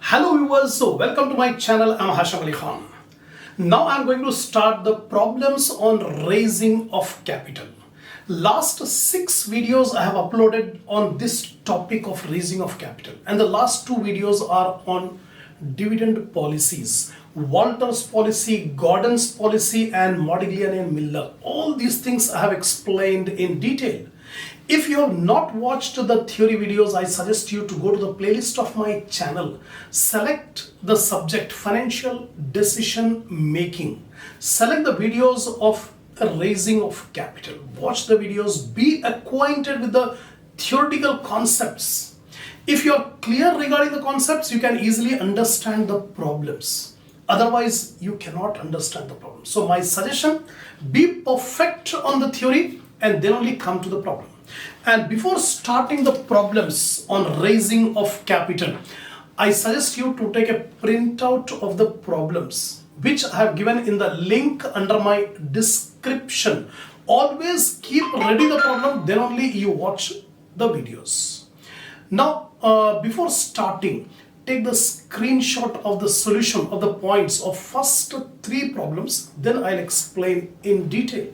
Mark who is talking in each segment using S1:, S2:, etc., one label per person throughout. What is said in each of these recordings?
S1: Hello viewers, so welcome to my channel. I'm Hasham Ali Khan. Now I'm going to start the problems on raising of capital. Last 6 videos I have uploaded on this topic of raising of capital, and the last 2 videos are on dividend policies, Walter's policy, Gordon's policy, and Modigliani and Miller. All these things I have explained in detail. If you have not watched the theory videos, I suggest you to go to the playlist of my channel, select the subject financial decision making, select the videos of raising of capital, watch the videos, be acquainted with the theoretical concepts. If you are clear regarding the concepts, you can easily understand the problems. Otherwise, you cannot understand the problem. So my suggestion, be perfect on the theory and then only come to the problem. And before starting the problems on raising of capital, I suggest you to take a printout of the problems which I have given in the link under my description. Always keep ready the problem, then only you watch the videos. Now, before starting, take the screenshot of the solution of the points of first 3 problems, then I'll explain in detail.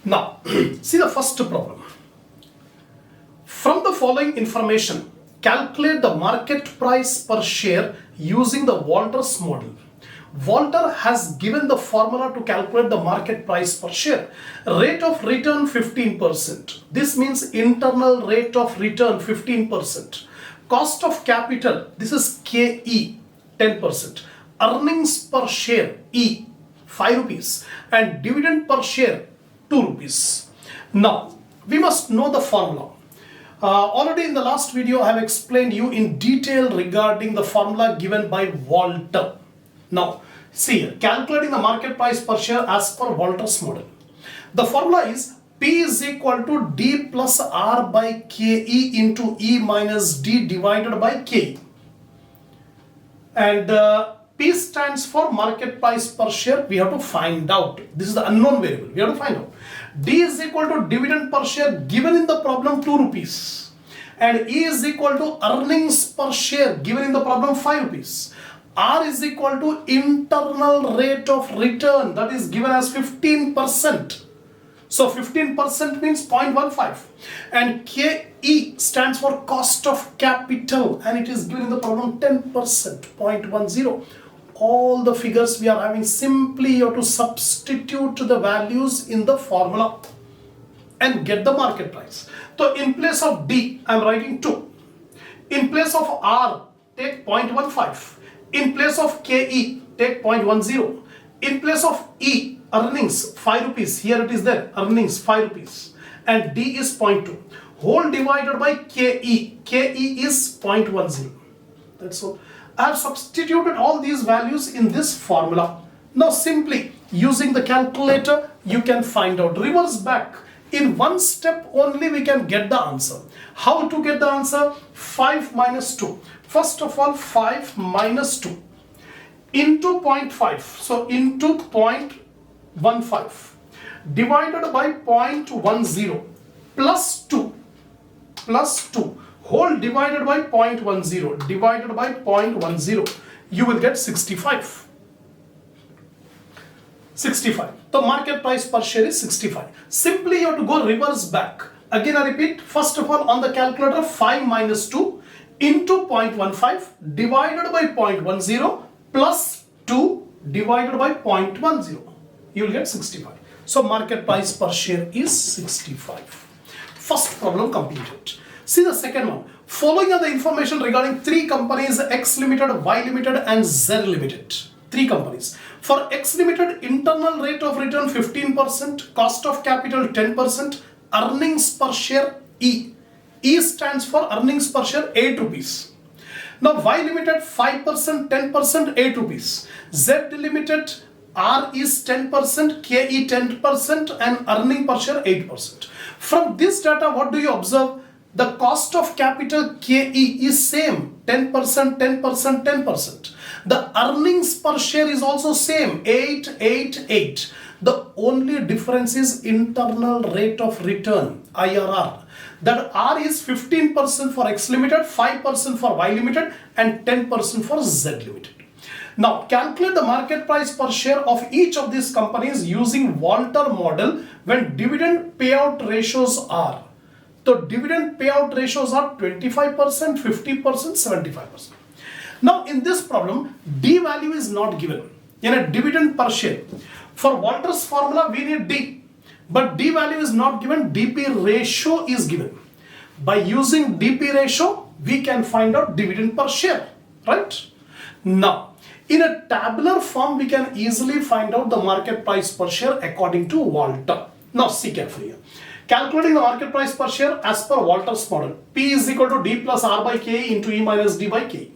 S1: Now, see the first problem. From the following information, calculate the market price per share using the Walter's model. Walter has given the formula to calculate the market price per share. Rate of return 15%. This means internal rate of return 15%. Cost of capital, this is KE, 10%. Earnings per share, E, 5 rupees. And dividend per share, 2 rupees. Now, we must know the formula. Already in the last video, I have explained you in detail regarding the formula given by Walter. Now, see here, calculating the market price per share as per Walter's model. The formula is P is equal to D plus R by KE into E minus D divided by KE. And P stands for market price per share. We have to find out. This is the unknown variable. We have to find out. D is equal to dividend per share given in the problem 2 rupees. And E is equal to earnings per share given in the problem 5 rupees. R is equal to internal rate of return, that is given as 15%. So 15% means 0.15. And KE stands for cost of capital, and it is given in the problem 10%, 0.10. All the figures we are having, simply you have to substitute the values in the formula and get the market price. So in place of D, I am writing 2. In place of R, take 0.15. In place of KE, take 0.10. In place of E, earnings 5 rupees. Here it is there, earnings 5 rupees. And D is 0.2. Whole divided by KE. KE is 0.10. That's all. I have substituted all these values in this formula. Now simply using the calculator, you can find out. Reverse back. In one step only we can get the answer. How to get the answer? 5 minus 2. First of all, 5 minus 2 into 0.5. So into 0.15 divided by 0.10 plus 2 whole divided by 0.10 divided by 0.10, you will get 65. 65. The market price per share is 65. Simply you have to go reverse back. Again I repeat, first of all on the calculator, 5 minus 2 into 0.15 divided by 0.10 plus 2 divided by 0.10. You will get 65. So market price per share is 65. First problem completed. See the second one. Following are the information regarding 3 companies, X Limited, Y Limited and Z Limited. 3 companies. For X Limited, internal rate of return 15%, cost of capital 10%, earnings per share E. E stands for earnings per share 8 rupees. Now Y Limited 5%, 10%, 8 rupees. Z Limited, R is 10%, KE 10% and earning per share 8%. From this data, what do you observe? The cost of capital KE is same, 10%, 10%, 10%. The earnings per share is also same, 888. The only difference is internal rate of return, IRR. That R is 15% for X Limited, 5% for Y Limited and 10% for Z Limited. Now calculate the market price per share of each of these companies using Walter model when dividend payout ratios are. So dividend payout ratios are 25%, 50%, 75%. Now in this problem, D value is not given in a dividend per share. For Walter's formula, we need D, but D value is not given, DP ratio is given. By using DP ratio, we can find out dividend per share, right? Now, in a tabular form, we can easily find out the market price per share according to Walter. Now, see carefully here. Calculating the market price per share as per Walter's model, P is equal to D plus R by K into E minus D by K.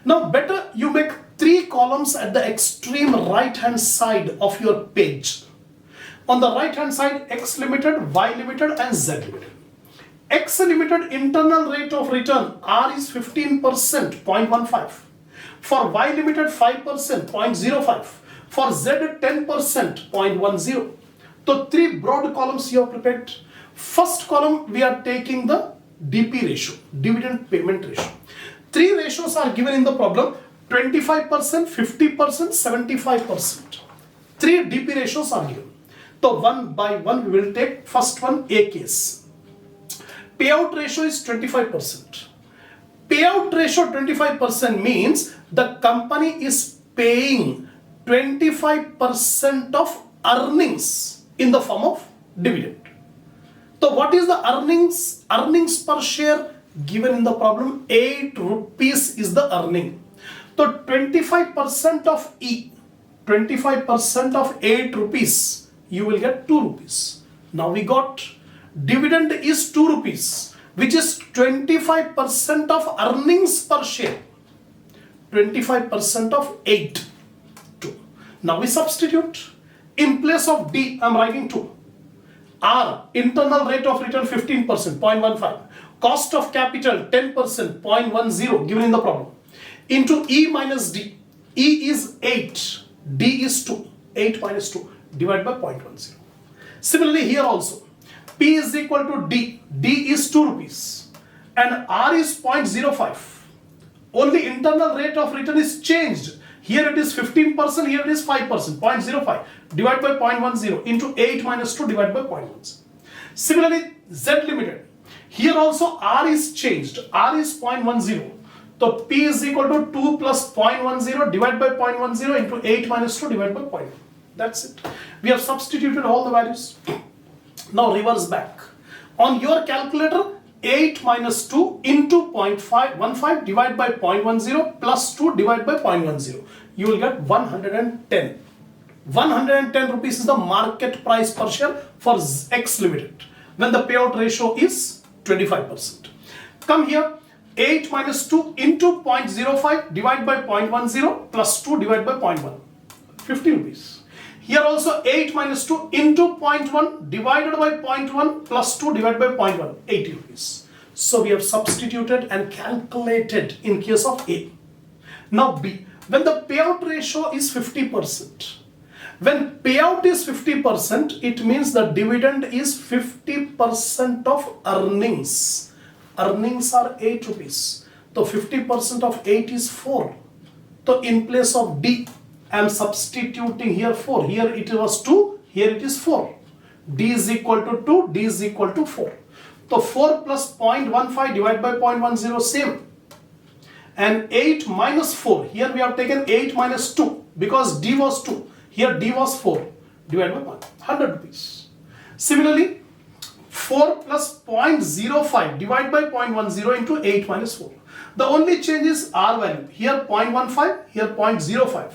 S1: Now, better you make 3 columns at the extreme right hand side of your page. On the right hand side, X Limited, Y Limited and Z Limited. X Limited internal rate of return, R is 15%, 0.15. For Y Limited 5%, 0.05. For Z 10%, 0.10. So 3 broad columns you have prepared. First column we are taking the DP ratio, dividend payment ratio. 3 ratios are given in the problem, 25%, 50%, 75%. 3 DP ratios are given. So one by one we will take first one, A case. Payout ratio is 25%. Payout ratio 25% means the company is paying 25% of earnings in the form of dividend. So what is the earnings? Earnings per share given in the problem, 8 rupees is the earning. So 25% of E, 25% of 8 rupees, you will get 2 rupees. Now we got dividend is 2 rupees, which is 25% of earnings per share. 25% of 8, 2. Now we substitute. In place of D, I am writing 2. R, internal rate of return 15%, 0.15. Cost of capital 10%, 0.10 given in the problem. Into E minus D. E is 8, D is 2. 8 minus 2 divided by 0.10. Similarly here also. P is equal to D. D is 2 rupees. And R is 0.05. Only internal rate of return is changed. Here it is 15%, here it is 5%, 0.05 divided by 0.10 into 8 minus 2 divided by 0.10. Similarly, Z Limited. Here also R is changed. R is 0.10. So P is equal to 2 plus 0.10 divided by 0.10 into 8 minus 2 divided by 0.1. That's it. We have substituted all the values. Now reverse back. On your calculator, 8 minus 2 into 0.15 divided by 0.10 plus 2 divided by 0.10. You will get 110. 110 rupees is the market price per share for X Limited when the payout ratio is 25%. Come here, 8 minus 2 into 0.05 divided by 0.10 plus 2 divided by 0.1. 50 rupees. Here also 8 minus 2 into 0.1 divided by 0.1 plus 2 divided by 0.1, 80 rupees. So we have substituted and calculated in case of A. Now B, when the payout ratio is 50%. When payout is 50%, it means the dividend is 50% of earnings. Earnings are 8 rupees. So 50% of 8 is 4. So in place of D, I am substituting here 4. Here it was 2, here it is 4. D is equal to 2, D is equal to 4. So 4 plus 0.15 divided by 0.10 same. And 8 minus 4, here we have taken 8 minus 2 because D was 2. Here D was 4 divided by 100 rupees. Similarly, 4 plus 0.05 divided by 0.10 into 8 minus 4. The only change is R value. Here 0.15, here 0.05.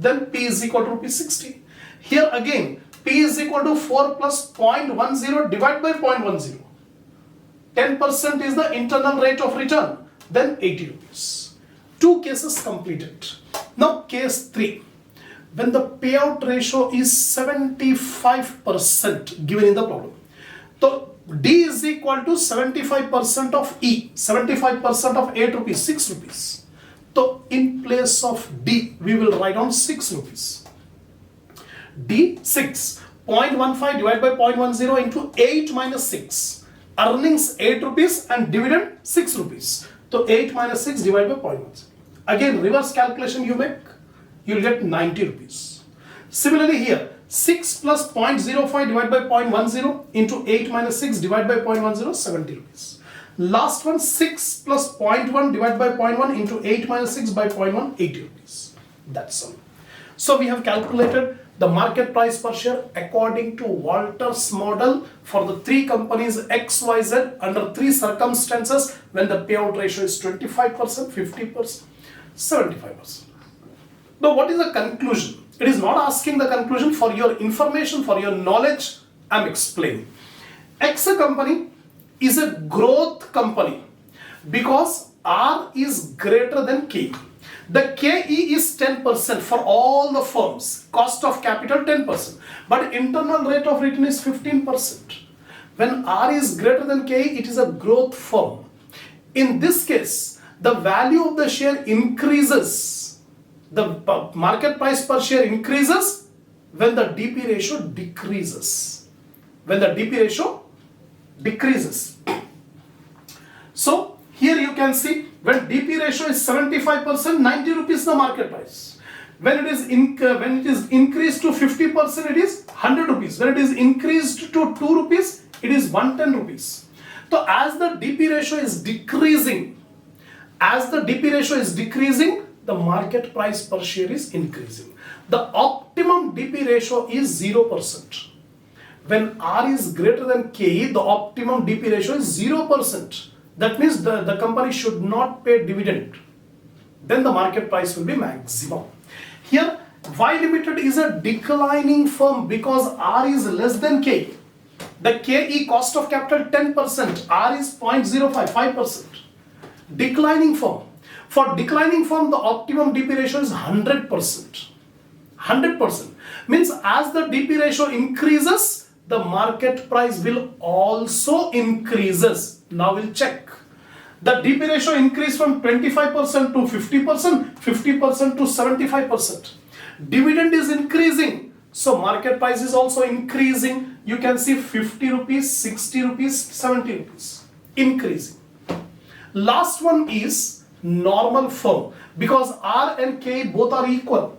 S1: Then P is equal to rupees 60. Here again, P is equal to 4 plus 0.10 divided by 0.10. 10% is the internal rate of return. Then 80 rupees. 2 cases completed. Now case 3. When the payout ratio is 75% given in the problem. So D is equal to 75% of E. 75% of 8 rupees, 6 rupees. So in place of D, we will write on 6 rupees. D 6. 0.15 divided by 0.10 into 8 minus 6. Earnings 8 rupees and dividend 6 rupees. So 8 minus 6 divided by 0.10. Again, reverse calculation you make, you will get 90 rupees. Similarly here, 6 plus 0.05 divided by 0.10 into 8 minus 6 divided by 0.10, 70 rupees. Last one, 6 plus 0.1 divided by 0.1 into 8 minus 6 by 0.1, 80 rupees. That's all. So we have calculated the market price per share according to Walter's model for the three companies XYZ under three circumstances when the payout ratio is 25%, 50%, 75%. Now what is the conclusion? It is not asking the conclusion. For your information, for your knowledge, I am explaining. X company is a growth company because R is greater than K. The KE is 10% for all the firms. Cost of capital 10%. But internal rate of return is 15%. When R is greater than KE, it is a growth firm. In this case, the value of the share increases. The market price per share increases when the DP ratio decreases. When the DP ratio decreases. So, here you can see when DP ratio is 75%, 90 rupees the market price. When it is increased to 50%, it is 100 rupees. When it is increased to 2 rupees, it is 110 rupees. So as the DP ratio is decreasing, the market price per share is increasing. The optimum DP ratio is 0%. When R is greater than KE, the optimum DP ratio is 0%. That means the company should not pay dividend. Then the market price will be maximum. Here, Y Limited is a declining firm because R is less than K. The KE cost of capital 10%, R is 0.05, 5%. Declining firm. For declining firm, the optimum DP ratio is 100%. 100%. Means as the DP ratio increases, the market price will also increases. Now we'll check. The DP ratio increased from 25% to 50%, 50% to 75%. Dividend is increasing, so market price is also increasing. You can see 50 rupees, 60 rupees, 70 rupees. Increasing. Last one is normal firm because R and K both are equal.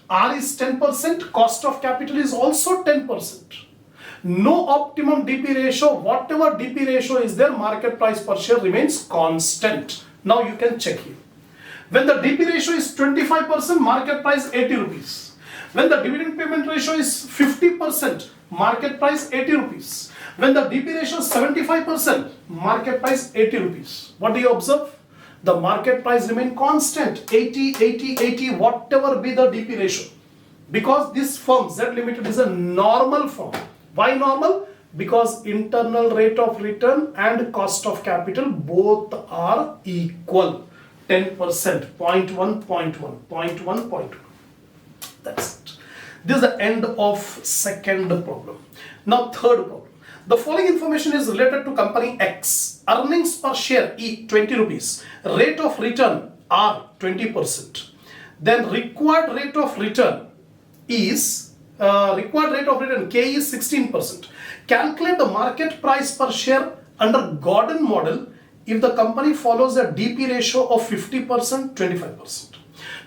S1: R is 10%, cost of capital is also 10%. No optimum DP ratio, whatever DP ratio is there, market price per share remains constant. Now you can check here. When the DP ratio is 25%, market price 80 rupees. When the dividend payment ratio is 50%, market price 80 rupees. When the DP ratio is 75%, market price 80 rupees. What do you observe? The market price remain constant, 80, 80, 80, whatever be the DP ratio. Because this firm, Z Limited, is a normal firm. Why normal? Because internal rate of return and cost of capital both are equal. 10%, 0.1, 0.1, 0.1, 0.1. That's it. This is the end of second problem. Now third problem. The following information is related to company X. Earnings per share E 20 rupees. Rate of return R 20%. Then required rate of return is K is 16%. Calculate the market price per share under Gordon model if the company follows a DP ratio of 50%, 25%.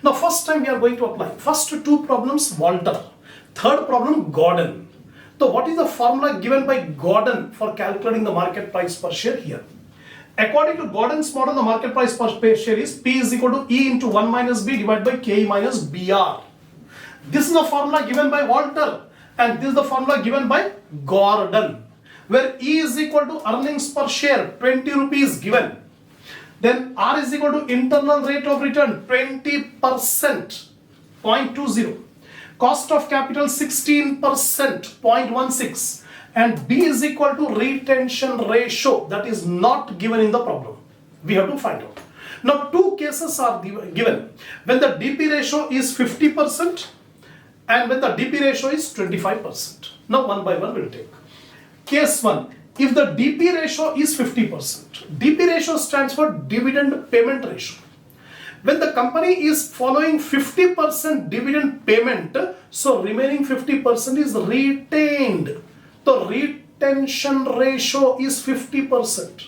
S1: Now first time we are going to apply. First two problems Walter. Third problem Gordon. So what is the formula given by Gordon for calculating the market price per share here? According to Gordon's model, the market price per share is P is equal to E into 1 minus B divided by K minus BR. This is the formula given by Walter and this is the formula given by Gordon, where E is equal to earnings per share 20 rupees given. Then R is equal to internal rate of return 20%, 0.20. Cost of capital 16%, 0.16. And B is equal to retention ratio that is not given in the problem. We have to find out. Now two cases are given. When the DP ratio is 50%. And when the DP ratio is 25%. Now one by one we'll take. Case 1. if the DP ratio is 50%, DP ratio stands for dividend payment ratio. When the company is following 50% dividend payment, so remaining 50% is retained. The retention ratio is 50%.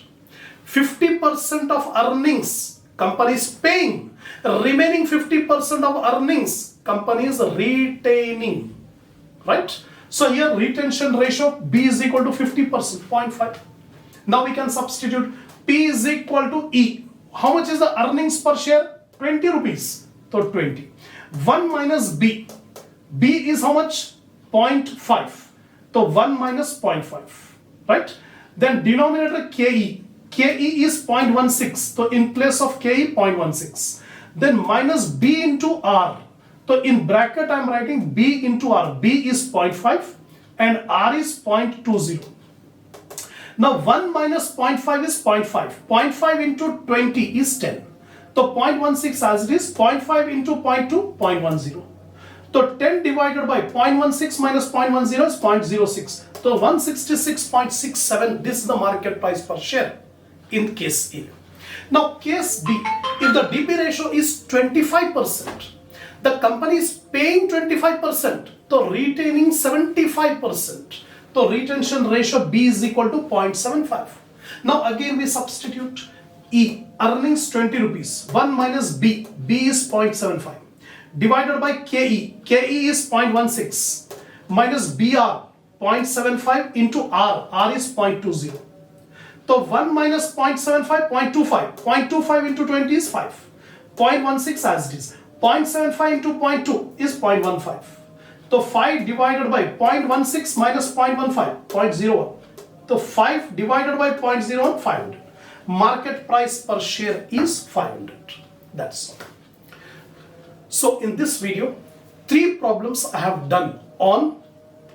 S1: 50% of earnings company is paying, remaining 50% of earnings company is retaining, right? So here retention ratio B is equal to 50%, 0.5. Now we can substitute P is equal to E. How much is the earnings per share? 20 rupees. So 20. 1 minus B. B is how much? 0.5. So 1 minus 0.5. Right? Then denominator KE. KE is 0.16. So in place of KE, 0.16. Then minus B into R. So in bracket I am writing B into R. B is 0.5 and R is 0.20. Now 1 minus 0.5 is 0.5. 0.5 into 20 is 10. So 0.16 as it is, 0.5 into 0.2, 0.10. So 10 divided by 0.16 minus 0.10 is 0.06. So 166.67, this is the market price per share in case A. Now case B, if the DP ratio is 25%, the company is paying 25%, so retaining 75%. So retention ratio B is equal to 0.75. Now again we substitute E, earnings 20 rupees, 1 minus B, B is 0.75, divided by KE, KE is 0.16, minus BR, 0.75 into R, R is 0.20. So 1 minus 0.75, 0.25, 0.25 into 20 is 5, 0.16 as it is, 0.75 into 0.2 is 0.15. So 5 divided by 0.16 minus 0.15, 0.01. So 5 divided by 0.01, 500. Market price per share is 500. That's all. So in this video, 3 problems I have done on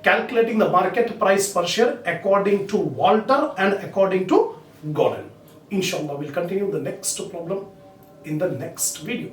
S1: calculating the market price per share according to Walter and according to Gordon. Inshallah, we'll continue the next problem in the next video.